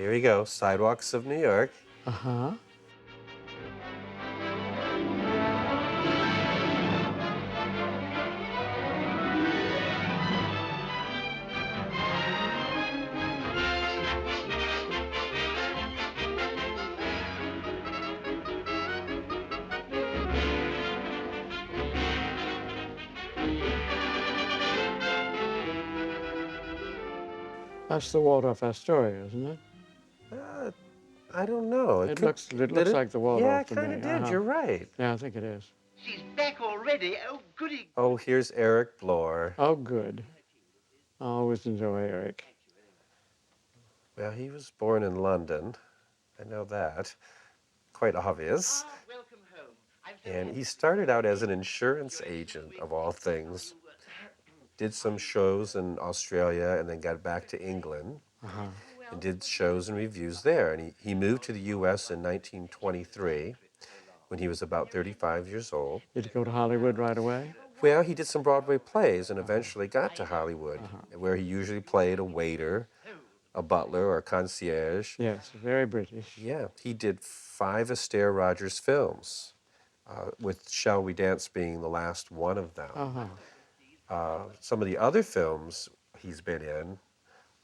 Here we go. Sidewalks of New York. Uh-huh. That's the Waldorf Astoria, isn't it? Uh, I don't know. It It could. looks it Did looks it? like the Yeah, Waldorf it to kind me. of did. You're right. Yeah, I think it is. She's back already. Oh, goody. Oh, here's Eric Blore. Oh, good. I always enjoy Eric. Well, he was born in London. I know that. Quite obvious. Ah, welcome home. I'm so And happy. he started out as an insurance agent, of all things. Did some shows in Australia and then got back to England Uh-huh. and did shows and reviews there. And he moved to the U.S. in 1923 when he was about 35 years old. Did you go to Hollywood right away? Well, he did some Broadway plays and eventually got to Hollywood, where he usually played a waiter, a butler, or a concierge. Yes, very British. Yeah, he did 5 Astaire Rogers films, with Shall We Dance being the last one of them. Uh-huh. Some of the other films he's been in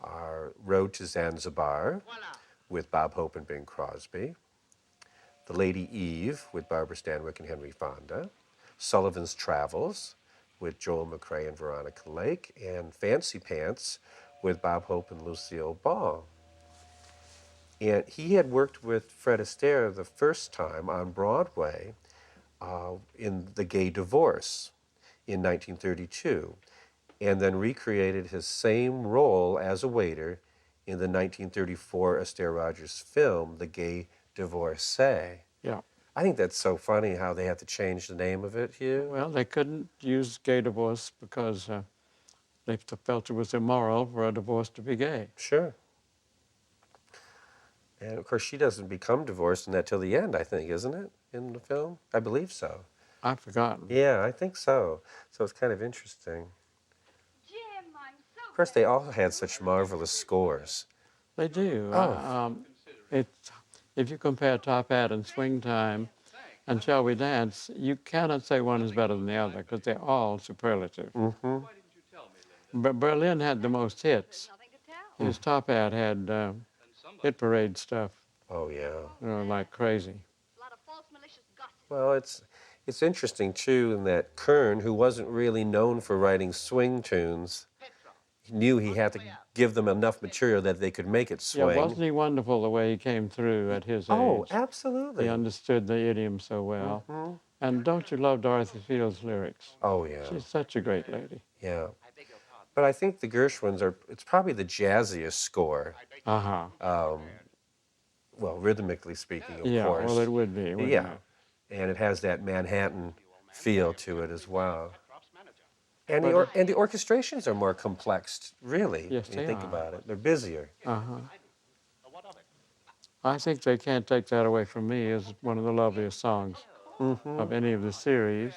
are Road to Zanzibar with Bob Hope and Bing Crosby, The Lady Eve with Barbara Stanwyck and Henry Fonda, Sullivan's Travels with Joel McCrea and Veronica Lake, and Fancy Pants with Bob Hope and Lucille Ball. And he had worked with Fred Astaire the first time on Broadway in The Gay Divorce in 1932, and then recreated his same role as a waiter in the 1934 Astaire Rogers film, The Gay Divorcee. Yeah. I think that's so funny how they had to change the name of it, Hugh. Well, they couldn't use gay divorce because they felt it was immoral for a divorce to be gay. Sure. And of course, she doesn't become divorced in that till the end, I think, isn't it, in the film? I believe so. I've forgotten. Yeah, I think so. So it's kind of interesting. Jim, I'm so Of course, they all had such marvelous scores. They do. Oh. If you compare Top Hat and Swing Time and Shall We Dance, you cannot say one is better than the other because they're all superlative. Mm-hmm. But Berlin had the most hits. nothing to tell. His Top Hat had hit parade stuff, Oh, yeah. like crazy. A lot of false, malicious gossip. Well, it's interesting, too, in that Kern, who wasn't really known for writing swing tunes, he knew he had to give them enough material that they could make it swing. Yeah, wasn't he wonderful the way he came through at his Oh, age? absolutely. He understood the idiom so well. Mm-hmm. And don't you love Dorothy Field's lyrics? Oh, yeah. She's such a great lady. Yeah. But I think the Gershwins it's probably the jazziest score. Uh-huh. Well, rhythmically speaking, of Yeah, course. well, it would be, wouldn't Yeah. it? And it has that Manhattan feel to it as well. And But- the orchestrations are more complex, really, Yes, when you they think are. about it. They're busier. Uh-huh. I think They Can't Take That Away From Me is one of the loveliest songs of any of the series.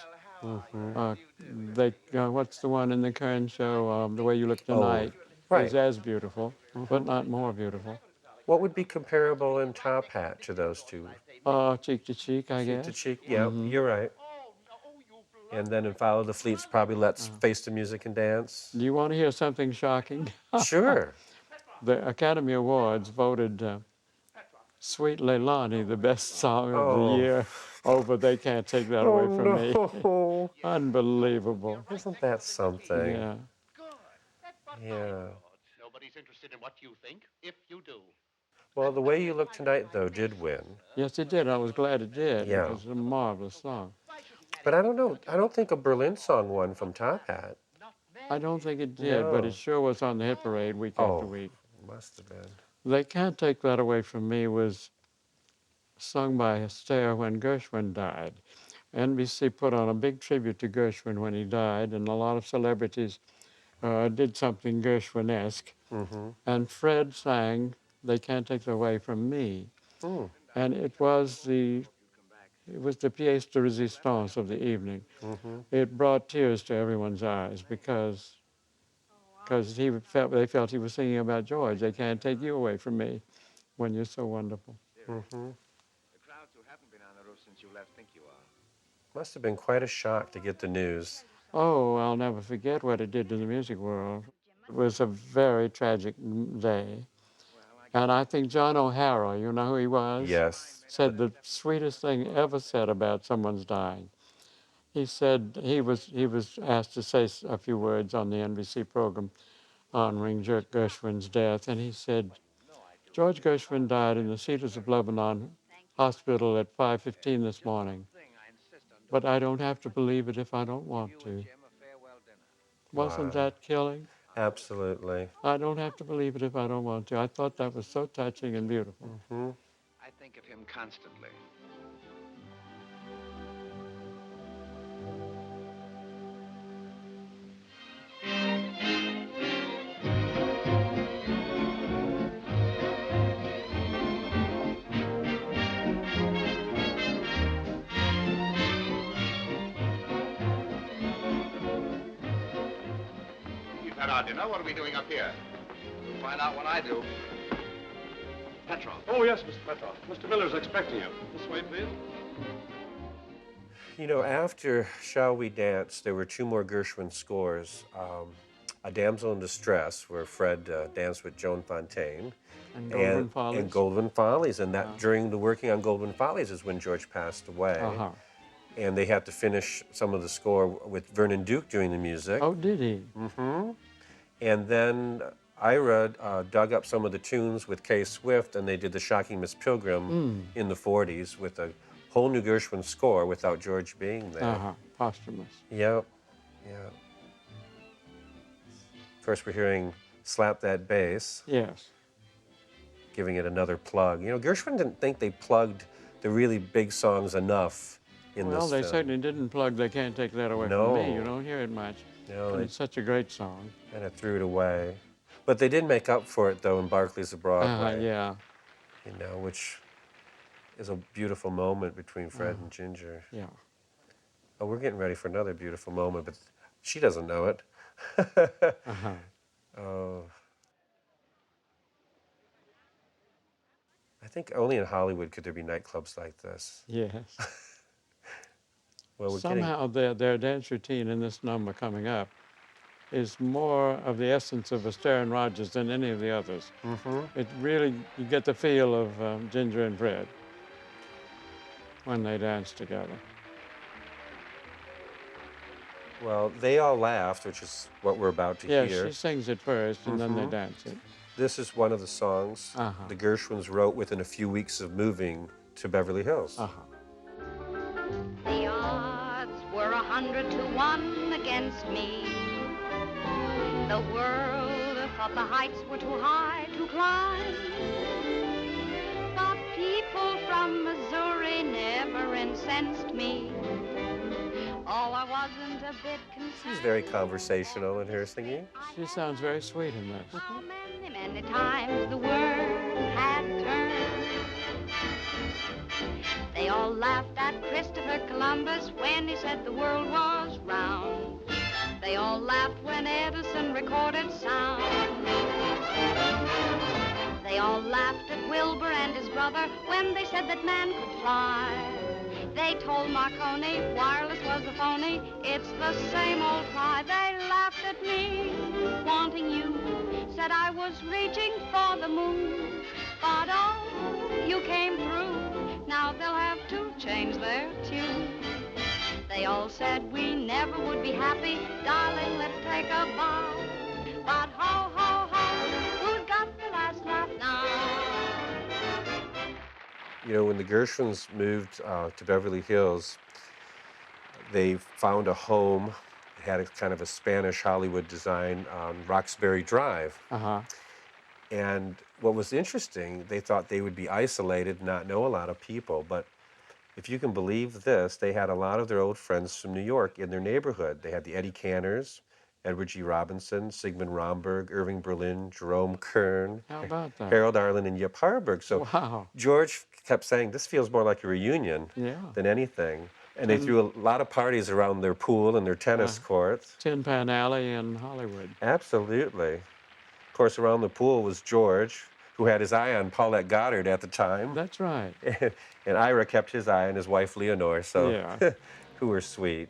What's the one in the current show, The Way You Look Tonight, right. is as beautiful, but not more beautiful. What would be comparable in Top Hat to those two? Cheek to Cheek, I Cheek guess. to cheek, yeah, you're right. And then in Follow the Fleets, probably Let's Face the Music and Dance. Do you want to hear something shocking? Sure. The Academy Awards voted Sweet Leilani the best song of the year over They Can't Take That Away From Me. No. Unbelievable. Isn't that something? Yeah. Yeah. Nobody's interested in what you think, if you do. Well, The Way You Look Tonight, though, did win. Yes, it did. I was glad it did. Yeah. It was a marvelous song. But I don't know. I don't think a Berlin song won from Top Hat. I don't think it did, but No. it sure was on the hit parade week after week. Must have been. They Can't Take That Away From Me was sung by Astaire when Gershwin died. NBC put on a big tribute to Gershwin when he died, and a lot of celebrities did something Gershwin-esque. And Fred sang They Can't Take That Away From Me. And it was the pièce de résistance of the evening. It brought tears to everyone's eyes because they felt he was singing about George. They can't take you away from me. when you're so wonderful. Hmm. The crowds who haven't been on the roof since you left think you are. Must have been quite a shock to get the news. Oh, I'll never forget what it did to the music world. It was a very tragic day. And I think John O'Hara, you know who he was? Yes. Said the sweetest thing ever said about someone's dying. He said he was asked to say a few words on the NBC program honoring Gershwin's death, and he said, George Gershwin died in the Cedars of Lebanon hospital at 5:15 this morning, but I don't have to believe it if I don't want to. Wasn't Wow. that killing? Absolutely. I don't have to believe it if I don't want to. I thought that was so touching and beautiful. Hmm. I think of him constantly. We've had our dinner. What are we doing up here? You'll find out when I do. Petrov. Oh, yes, Mr. Petrov. Mr. Miller's expecting you. This way, please. You know, after Shall We Dance, there were two more Gershwin scores. A Damsel in Distress, where Fred danced with Joan Fontaine. And Goldwyn Follies. And Goldwyn Follies. And that during the working on Goldwyn Follies is when George passed away. Uh-huh. And they had to finish some of the score with Vernon Duke doing the music. Oh, did he? Mm-hmm. And then Ira dug up some of the tunes with Kay Swift, and they did the Shocking Miss Pilgrim in the 40s with a whole new Gershwin score without George being there. Uh-huh. Posthumous. Yep. Yeah. First, we're hearing Slap That Bass, Yes. giving it another plug. You know, Gershwin didn't think they plugged the really big songs enough in Well, this they film. certainly didn't plug They Can't Take That Away No. From Me. You don't hear it much. No, And they it's such a great song. kind of threw it away. But they did make up for it, though, in Barclays of Broadway. Yeah. You know, which is a beautiful moment between Fred and Ginger. Yeah. Oh, we're getting ready for another beautiful moment, but she doesn't know it. Uh-huh. Oh. I think only in Hollywood could there be nightclubs like this. Yes. Well, we're Somehow their dance routine in this number coming up is more of the essence of Astaire and Rogers than any of the others. It really, you get the feel of Ginger and Fred when they dance together. Well, They All Laughed, which is what we're about to Yeah, hear. she sings it first, and then they dance it. This is one of the songs Uh-huh. the Gershwins wrote within a few weeks of moving to Beverly Hills. Uh-huh. The odds were 100 to 1 against me. The world thought the heights were too high to climb. But people from Missouri never incensed me. Oh, I wasn't a bit concerned. She's very conversational in her singing. She sounds very sweet in this. How many, many times the world had turned. They all laughed at Christopher Columbus when he said the world was round. They all laughed when Edison recorded sound. They all laughed at Wilbur and his brother when they said that man could fly. They told Marconi wireless was a phony. It's the same old cry. They laughed at me, wanting you. Said I was reaching for the moon. But oh, you came through. Now they'll have to change their tune. They all said we never would be happy. Darling, let's take a bow. But ho, ho, ho, who's got the last laugh now? You know, when the Gershwins moved to Beverly Hills, they found a home. It had a kind of a Spanish Hollywood design on Roxbury Drive. Uh-huh. And what was interesting, they thought they would be isolated, not know a lot of people. But if you can believe this, they had a lot of their old friends from New York in their neighborhood. They had the Eddie Canners, Edward G. Robinson, Sigmund Romberg, Irving Berlin, Jerome Kern, How about that? Harold Arlen, and Yip Harburg. So Wow. George kept saying, this feels more like a reunion Yeah. than anything. And they threw a lot of parties around their pool and their tennis courts. Tin Pan Alley in Hollywood. Absolutely. Of course, around the pool was George who had his eye on Paulette Goddard at the time. That's right. And Ira kept his eye on his wife Leonore, so Yeah. who were sweet.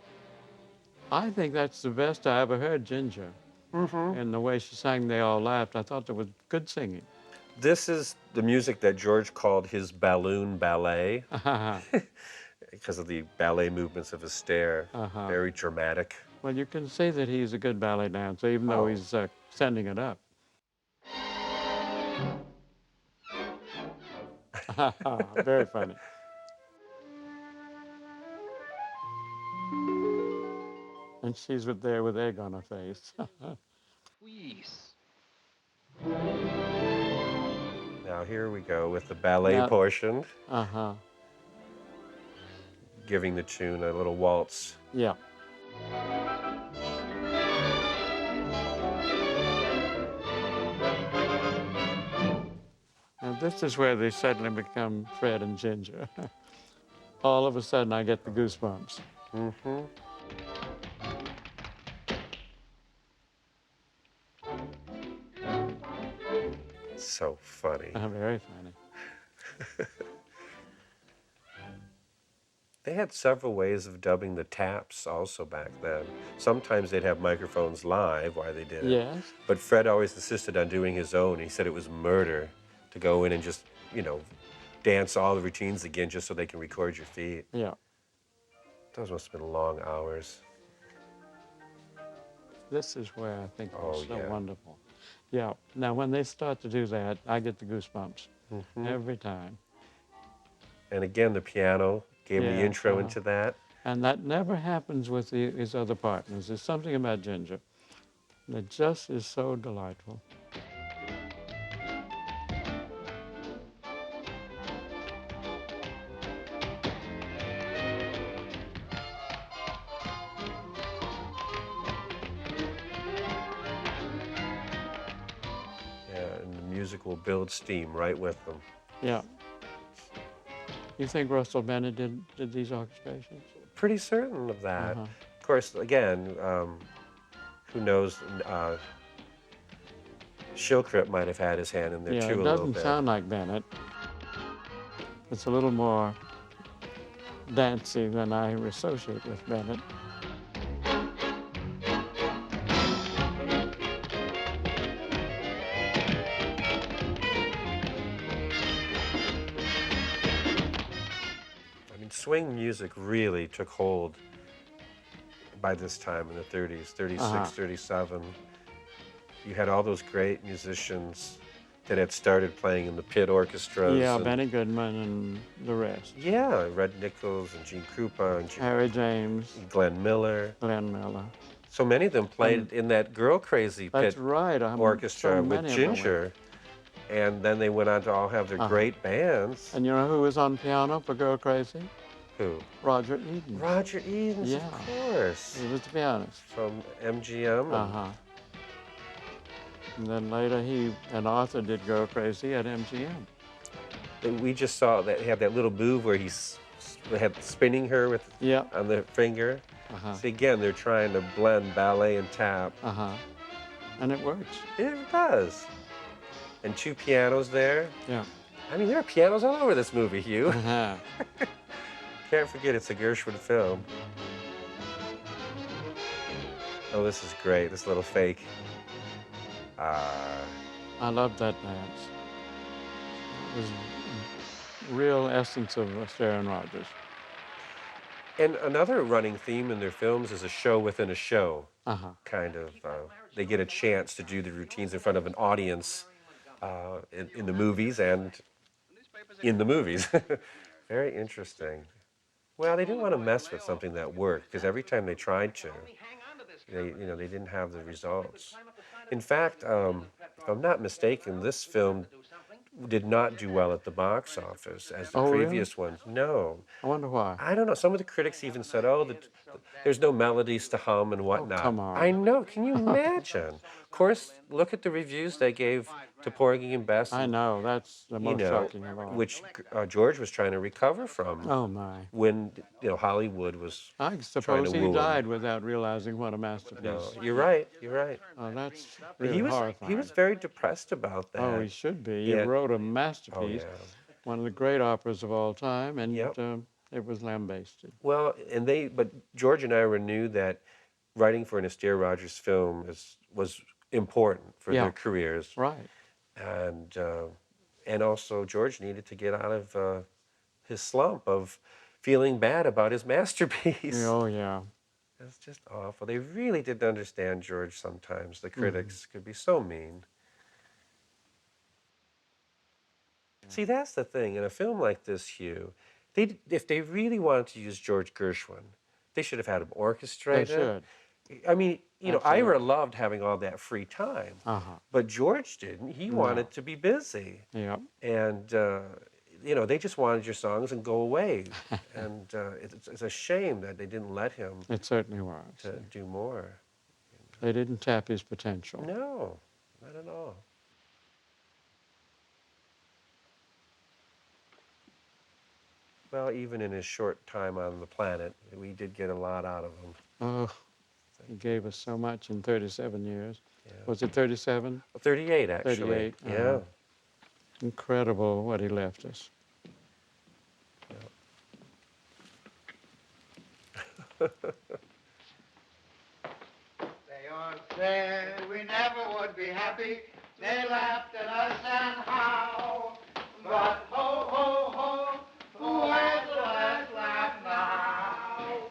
I think that's the best I ever heard Ginger. And the way she sang, they all laughed. I thought there was good singing. This is the music that George called his balloon ballet because of the ballet movements of Astaire. Very dramatic. Well, you can see that he's a good ballet dancer, even though he's sending it up. Very funny. And she's there with egg on her face. Please. Now here we go with the ballet Now- portion, Uh-huh. giving the tune a little waltz. Yeah. And this is where they suddenly become Fred and Ginger. All of a sudden, I get the goosebumps. So funny. Very funny. They had several ways of dubbing the taps also back then. Sometimes they'd have microphones live while they did it. Yes. But Fred always insisted on doing his own. He said it was murder to go in and just, dance all the routines again just so they can record your feet. Yeah. Those must have been long hours. This is where I think Oh, it's so yeah. wonderful. Yeah. Now, when they start to do that, I get the goosebumps every time. And again, the piano gave the Yeah, intro into that. And that never happens with his other partners. There's something about Ginger that just is so delightful. Yeah, and the music will build steam right with them. Yeah. You think Russell Bennett did these orchestrations? Pretty certain of that. Uh-huh. Of course, again, who knows? Shilkret might have had his hand in there Yeah, too it a little doesn't bit. sound like Bennett. It's a little more dancey than I associate with Bennett. I mean, swing music really took hold by this time in the 30s, 36, Uh-huh. 37. You had all those great musicians that had started playing in the pit orchestras. Yeah, and- Benny Goodman and the rest. Yeah, Red Nichols and Gene Krupa and Harry James, Glenn Miller. Glenn Miller. So many of them played in that Girl Crazy That's pit right. orchestra so with many of them were. Ginger. And then they went on to all have their great bands. And you know who was on piano for Girl Crazy? Who? Roger Eden. Roger Edens, Yeah. of course. He was the pianist. From MGM. and- Uh-huh. And then later he and Arthur did Girl Crazy at MGM. And we just saw that he had that little move where they had spinning her with Yeah. on the finger. Uh-huh. See, again, they're trying to blend ballet and tap. Uh-huh. And it works. It does. And two pianos there. Yeah. I mean, there are pianos all over this movie, Hugh. Uh-huh. Can't forget it's a Gershwin film. Oh, this is great, this little fake. I love that dance. It was real essence of Astaire and Rogers. And another running theme in their films is a show within a show, Uh-huh. kind of. They get a chance to do the routines in front of an audience in the movies and in the movies. Very interesting. Well, they didn't want to mess with something that worked because every time they tried to, they didn't have the results. In fact, if I'm not mistaken, this film did not do well at the box office as the Oh, really? previous ones. No. I wonder why. I don't know. Some of the critics even said, there's no melodies to hum and whatnot. come on. I know. Can you imagine? Of course, look at the reviews they gave to Porgy and Bess. I know, that's the you most know, shocking of all. which George was trying to recover from Oh, my. when Hollywood was I trying suppose to he woo him. died without realizing what a masterpiece. No, you're right. You're right. Oh, that's But really horrifying. he was very depressed about that. Oh, he should be. He Yeah. wrote a Oh masterpiece, yeah. one of the great operas of all time, and Yep. it was lambasted. Well, but George and Ira knew that writing for an Astaire Rogers film was important for Yeah. their careers, Right. and also George needed to get out of his slump of feeling bad about his masterpiece. Oh, yeah. It's just awful. They really didn't understand George sometimes. The Mm-hmm. critics could be so mean. See, that's the thing. In a film like this, Hugh, if they really wanted to use George Gershwin, they should have had him They orchestrated. should. I mean, Absolutely. Ira loved having all that free time, Uh-huh. but George didn't. He wanted to be busy. Yeah. And, they just wanted your songs and go away. And it's a shame that they didn't let him It certainly was. to do more. They didn't tap his potential. No, not at all. Well, even in his short time on the planet, we did get a lot out of him. Oh, he gave us so much in 37 years. Yeah. Was it 37? 38, actually. 38, Yeah. Incredible what he left us. They all said we never would be happy. They laughed at us and how. But ho, ho, ho, who has the last laugh now?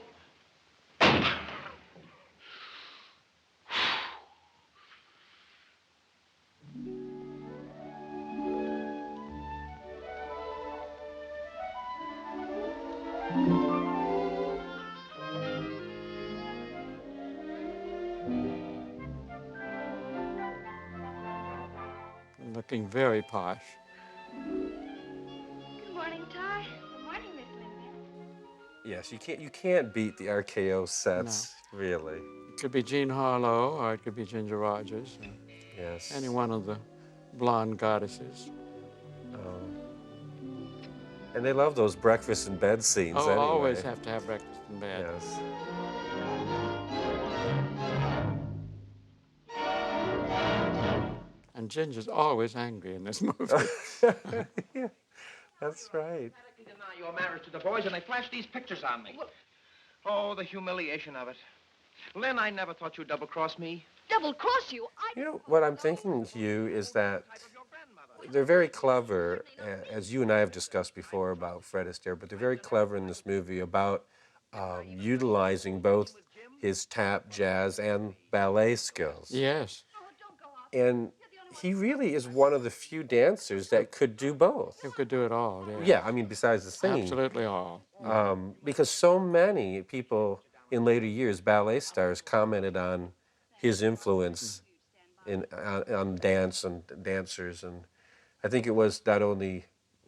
Looking very posh. Good morning, Ty. Good morning, Miss Linda. Yes, you can't beat the RKO sets, really. It could be Jean Harlow or it could be Ginger Rogers. Or Yes. any one of the blonde goddesses. And they love those breakfast in bed scenes Oh, anyway. always have to have breakfast in bed. Yes. And Ginger's always angry in this movie. Yeah, that's right. You deny your marriage to the boys, and they flash these pictures on me. Oh, the humiliation of it. Lynn, I never thought you'd double-cross me. Double-cross you? What I'm thinking, Hugh, is that they're very clever, as you and I have discussed before about Fred Astaire, but they're very clever in this movie about utilizing both his tap, jazz, and ballet skills. Yes. And he really is one of the few dancers that could do both. He could do it all. Yeah. Yeah, I mean, besides the singing. Absolutely all. Because so many people in later years, ballet stars, commented on his influence on dance and dancers. And I think it was not only,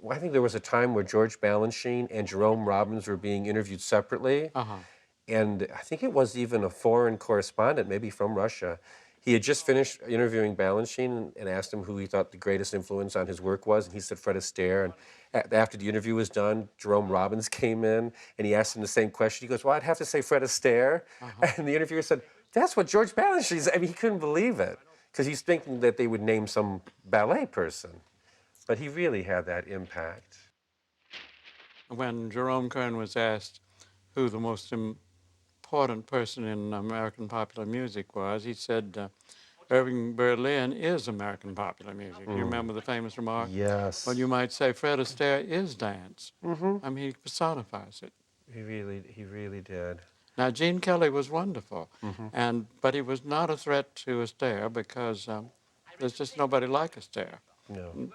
I think there was a time where George Balanchine and Jerome Robbins were being interviewed separately. Uh-huh. And I think it was even a foreign correspondent, maybe from Russia. He had just finished interviewing Balanchine and asked him who he thought the greatest influence on his work was, and he said Fred Astaire. And after the interview was done, Jerome Robbins came in, and he asked him the same question. He goes, well, I'd have to say Fred Astaire. And the interviewer said, that's what George Balanchine said. I mean, he couldn't believe it, because he's thinking that they would name some ballet person. But he really had that impact. When Jerome Kern was asked who the most important person in American popular music was, he said, Irving Berlin is American popular music. You remember the famous remark? Yes. Well, you might say Fred Astaire is dance. I mean, he personifies it. He really did. Now, Gene Kelly was wonderful, but he was not a threat to Astaire because there's just nobody like Astaire. No.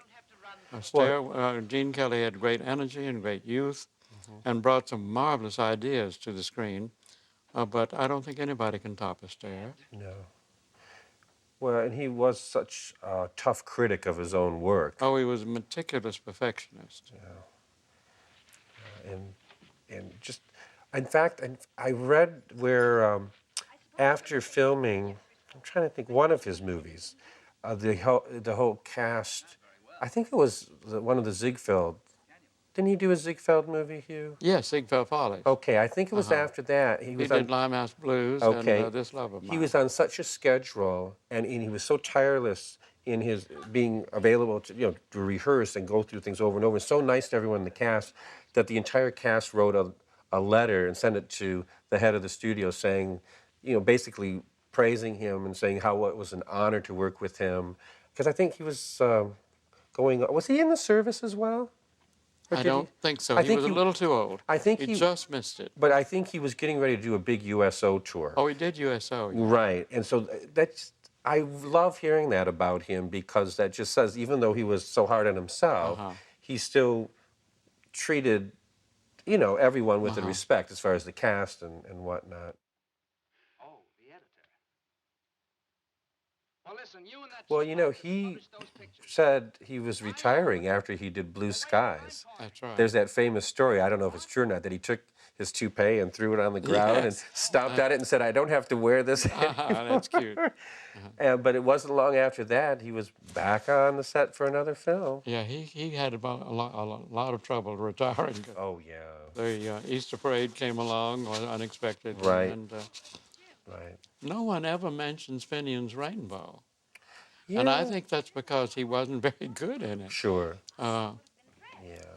Astaire, Gene Kelly had great energy and great youth and brought some marvelous ideas to the screen, but I don't think anybody can top Astaire. No. Well, and he was such a tough critic of his own work. Oh, he was a meticulous perfectionist. And just, in fact, I read where after filming, I'm trying to think, one of his movies, the whole cast. I think it was one of the Ziegfeld. Didn't he do a Ziegfeld movie, Hugh? Yes, Ziegfeld Follies. Okay, I think it was after that. He did Limehouse Blues Okay. and This Love of Mine. He was on such a schedule, and he was so tireless in his being available to rehearse and go through things over and over. And so nice to everyone in the cast that the entire cast wrote a letter and sent it to the head of the studio saying, basically praising him and saying how it was an honor to work with him. Because I think he was was he in the service as well? Or I did don't think so. I He think was a little too old. I think he he just missed it. But I think he was getting ready to do a big USO tour. Oh, he did USO. Yeah. Right, and so I love hearing that about him because that just says even though he was so hard on himself, he still treated, everyone with the respect as far as the cast and whatnot. Oh, the editor. Well, listen, you and that... Well, he said he was retiring after he did Blue Skies. That's right. There's that famous story, I don't know if it's true or not, that he took his toupee and threw it on the ground and stomped at it and said, I don't have to wear this anymore. That's cute. But it wasn't long after that, he was back on the set for another film. Yeah, he had about a lot of trouble retiring. Oh, yeah. The Easter Parade came along unexpected. Right. And Right. no one ever mentions Finian's Rainbow. Yeah. And I think that's because he wasn't very good in it. Sure. Yeah.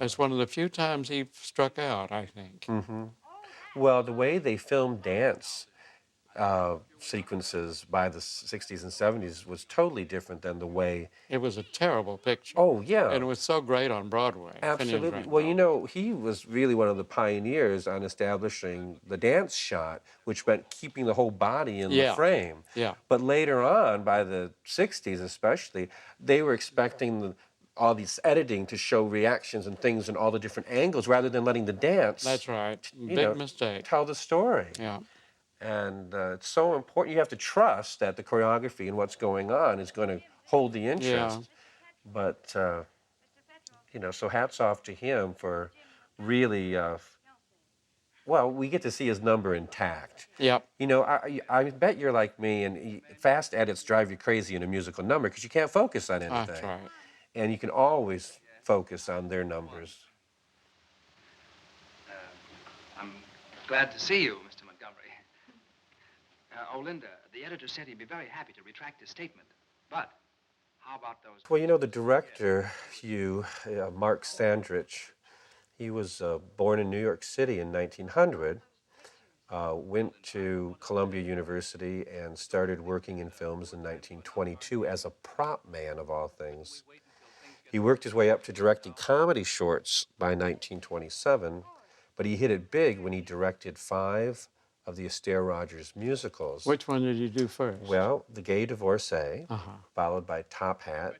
It's one of the few times he struck out, I think. Mm-hmm. Well, the way they filmed dance sequences by the 60s and 70s was totally different than the way... It was a terrible picture. Oh, yeah. And it was so great on Broadway. Absolutely. Well, he was really one of the pioneers on establishing the dance shot, which meant keeping the whole body in the frame. Yeah. But later on, by the 60s especially, they were expecting all these editing to show reactions and things and all the different angles rather than letting the dance... That's right. Big mistake. ...tell the story. Yeah. And it's so important. You have to trust that the choreography and what's going on is going to hold the interest. Yeah. But, so hats off to him for really, we get to see his number intact. Yep. I bet you're like me, and fast edits drive you crazy in a musical number because you can't focus on anything. That's right. And you can always focus on their numbers. I'm glad to see you, Mr. Montgomery. Linda, the editor said he'd be very happy to retract his statement. But how about those... Well, the director, Mark Sandrich, he was born in New York City in 1900, went to Columbia University and started working in films in 1922 as a prop man, of all things. He worked his way up to directing comedy shorts by 1927, but he hit it big when he directed 5 of the Astaire Rogers musicals. Which one did you do first? Well, The Gay Divorcee, followed by Top Hat,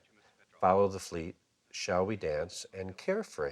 Follow the Fleet, Shall We Dance, and Carefree.